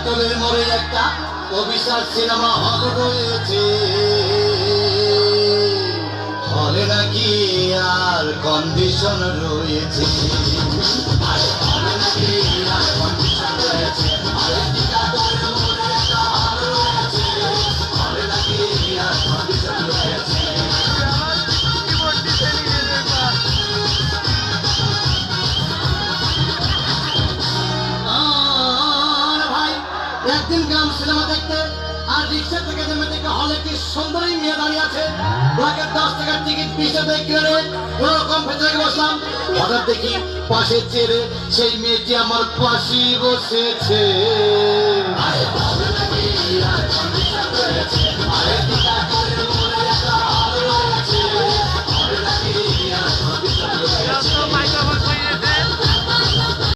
গাবতলের মোড়ে একটা অভিশাপ সিনেমা হল রয়েছে, হলে নাকি আর কন্ডিশন রয়েছে। আরে হলে নাকি আর কন্ডিশন রয়েছে, আরে গাবতলের মোড়ে একটা হল রয়েছে, হলে নাকি আর কন্ডিশন রয়েছে। একদিন গ্রাম সিনেমা দেখতে আর রিক্সা থেকে নেমে থেকে হলে কি সুন্দরী মেয়ে দাঁড়িয়ে আছে, ব্ল্যাকের 10 টাকার টিকিট 20 টাকা কিনে ওরকম ভেতরে বসলাম। হঠাৎ দেখি পাশের চেয়ারে সেই মেয়েটি আমার পাশেই বসেছে।